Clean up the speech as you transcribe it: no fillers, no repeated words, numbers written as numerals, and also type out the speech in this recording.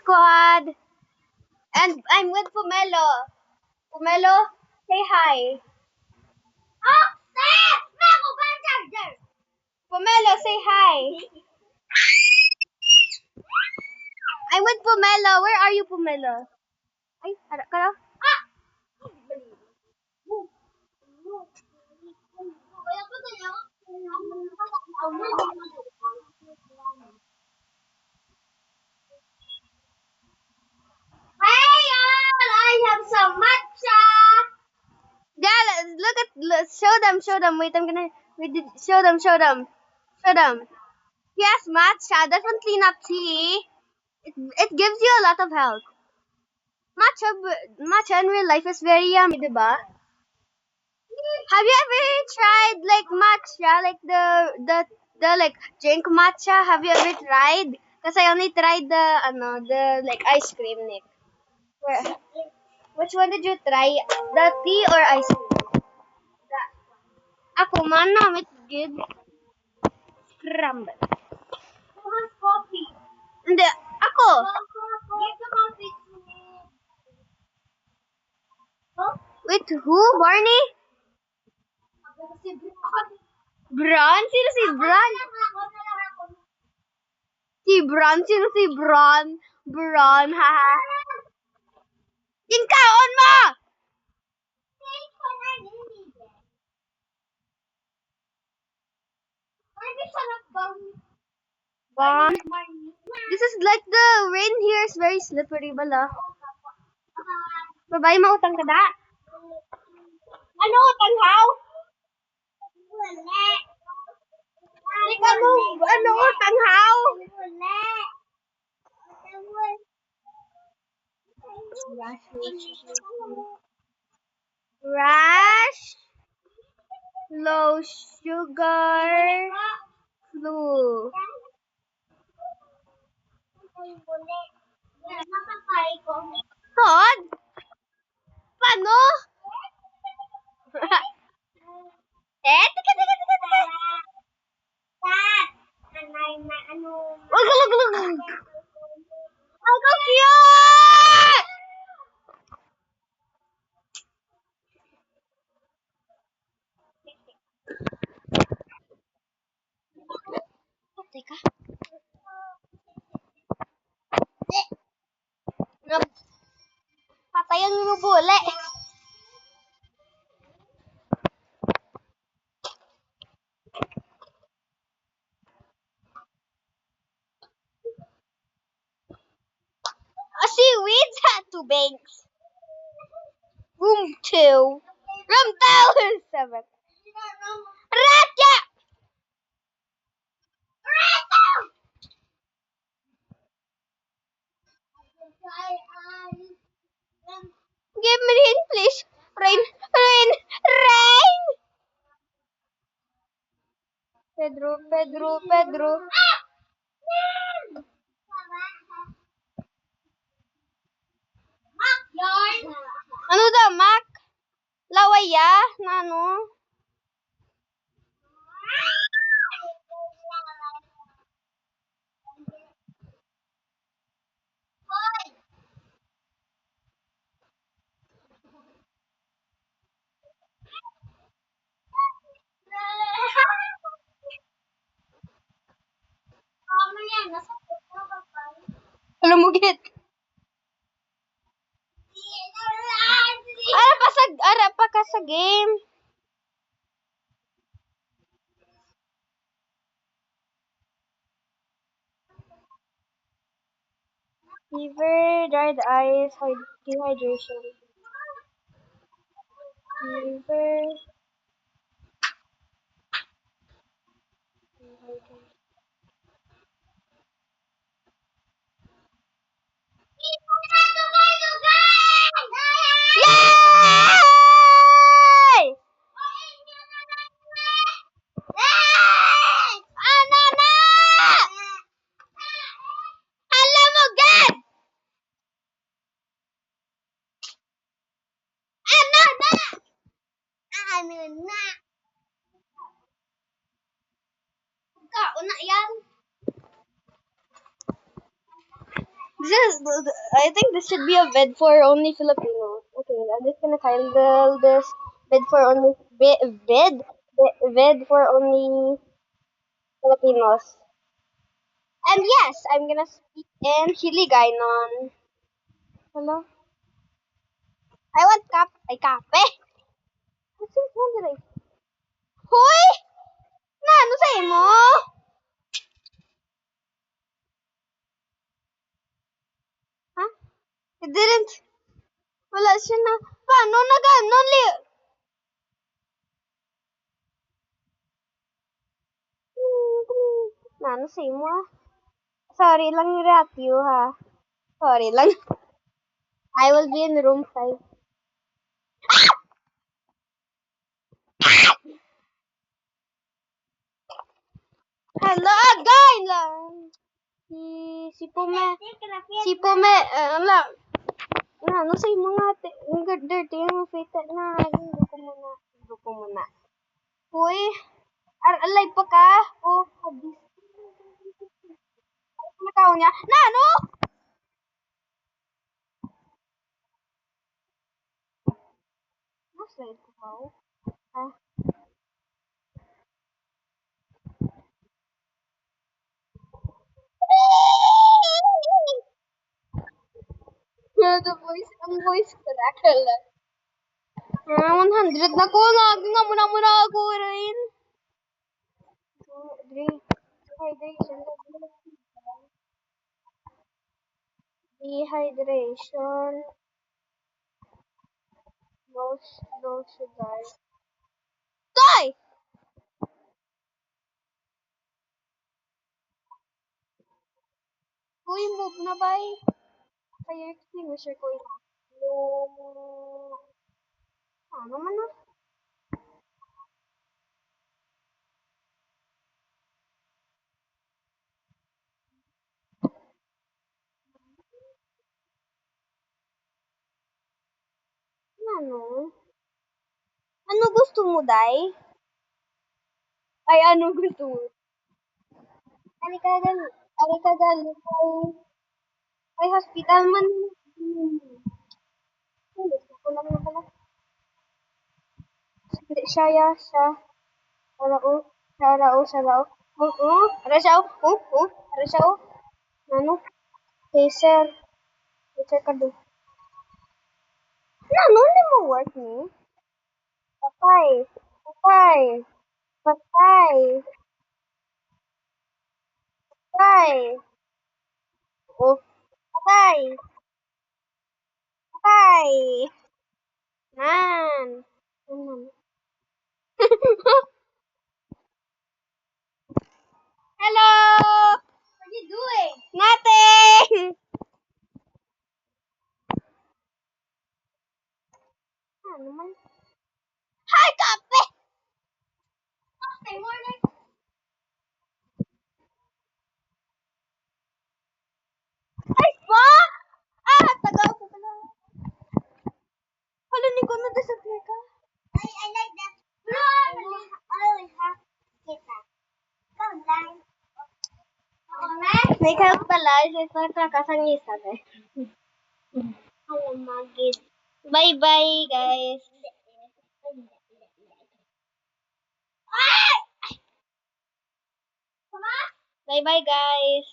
Squad. And I'm with Pomelo. Pomelo, say hi. Oh, Pomelo, say hi. I'm with Pomelo. Where are you, Pomelo? Ay, harap ka na. Hey all, I have some matcha. Yeah, show them. Wait, I'm gonna show them. Show them. Yes, matcha, definitely not tea. It gives you a lot of health. Matcha in real life is very yummy, diba? Have you ever tried like matcha, like the like drink matcha? Have you ever tried? Cause I only tried the like ice cream, Nick. Where? Which one did you try? The tea or ice cream? Ako man na, it's good. Scramble. Who has coffee? Hindi, ako. Give the coffee to me. Huh? Wait, who? Barney? Bron? Sino si Bron? Si Bron? Sino si Bron? Bron, haha. Yung kaon mo! Bon. This is like the rain here is very slippery bala. Babay, mautang ka da? Ano utang how? Ano utang how? Rash, low sugar, flu. Todd? Paano? Ang cute! Teka. Patayan mo bule. Seaweeds had 2 banks. Room 2. Room 207. Ratya! Give me rain, please. Rain. Pedro. Ano daw, Mac? Lawaya? Na ano? Alam mo, git. Ara pa ka sa game. Fever, dried eyes, dehydration. Fever. Yay! Ano na? Alam mo, God! Ano na? Kauna yan. I think this should be a bed for only Filipinos. Okay, I'm just gonna title this bed for only bed for only Filipinos. And yes, I'm gonna speak in Hiligaynon. Hello? I want kape. What's this one that I... Hoy! Na, ano sa imo? Huh? It didn't... Wala siya na... Paano na ganon na, ano sa imo ah? Sorry lang Ratio ha. Sorry lang. I will be in room 5. Hello, again lang. Si Pume. Si Pume, ala. Na, ano sa imo nga, ang dirty, ang fita na. Hindi ko muna. Hindi ko muna. Uy, alive pa ka? Oh, habis. Ano tao niya? Na, ano? Nasa live ko pa, oh. Ah. The voice, ang voice crackle lang. 100 na ko. Lagi nga muna ako rin. Dehydration. Dehydration. No sugar. Toy! Uy, move na ba eh? Fire extinguisher ko ito. Yung... Ano man na? Ano? Ano gusto mo, Day? Ay, ano gusto mo? Halika gali. Ay, hospital man. Gusto ko lang na pala. Hindi, siya. Sarao. Sarao. Ara siya, Ara siya, Ano? Taser. Taser ka doon. Ano, hindi mo work ni? Patay. Patay. Patay. Patay. Oh, patay. Patay. Nan. Nan. Hello! What are you doing? Nothing! Ano naman? Hi, kape! Okay, morning. Ay, pa! Tagal ko pala. Halinig ko na disappear ka. I like that. No, I only have that. Come down. May help pala. Isa sa kakasang isa, eh. Hello, Magid. Bye-bye, guys. Bye-bye, guys.